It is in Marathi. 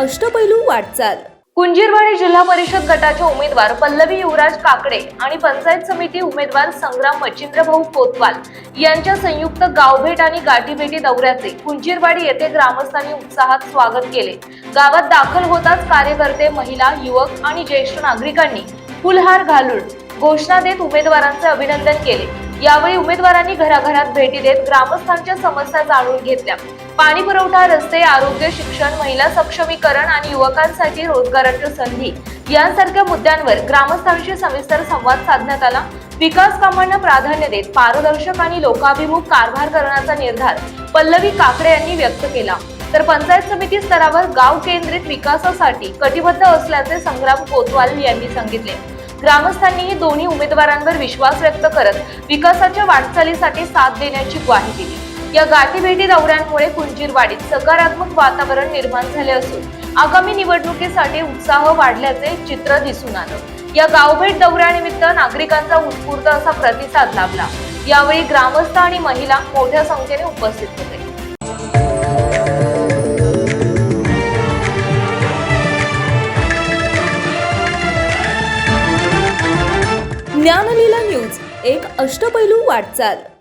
अष्टपैलू वाटचाल। कुंजीरवाडी जिल्हा परिषद गटाचे उमेदवार पल्लवी युवराज काकडे आणि पंचायत समिती उमेदवार संग्राम मच्छिंद्रभाऊ कोतवाल यांच्या संयुक्त गावभेट आणि गाठीभेटी दौऱ्याचे कुंजीरवाडी येथे ग्रामस्थांनी उत्साहात स्वागत केले। गावात दाखल होताच कार्यकर्ते, महिला, युवक आणि ज्येष्ठ नागरिकांनी फुलहार घालून घोषणा देत उमेदवारांचे अभिनंदन केले। यावेळी उमेदवारांनी घराघरात भेटी देत ग्रामस्थांच्या समस्या जाणून घेतल्या। पाणी पुरवठा, रस्ते, आरोग्य, शिक्षण, महिला सक्षमीकरण आणि युवकांसाठी रोजगाराच्या संधी यांसारख्या मुद्द्यांवर ग्रामस्थांशी सविस्तर संवाद साधण्यात आला। विकास कामांना प्राधान्य देत पारदर्शक आणि लोकाभिमुख कारभार करण्याचा निर्धार पल्लवी काकडे यांनी व्यक्त केला, तर पंचायत समिती स्तरावर गाव केंद्रित विकासासाठी कटिबद्ध असल्याचे संग्राम कोतवाल यांनी सांगितले। ग्रामस्थांनीही दोन्ही उमेदवारांवर विश्वास व्यक्त करत विकासाच्या वाटचालीसाठी साथ देण्याची ग्वाही दिली। या गाठीभेटी दौऱ्यांमुळे कुंजीरवाडीत सकारात्मक वातावरण निर्माण झाले असून आगामी निवडणुकीसाठी उत्साह वाढल्याचे चित्र दिसून आलं। या गावभेट दौऱ्यानिमित्त नागरिकांचा उत्स्फूर्त असा प्रतिसाद लाभला। यावेळी ग्रामस्थ आणि महिला मोठ्या संख्येने उपस्थित होते। ज्ञानलीला न्यूज, एक अष्टपैलू वाटचाल।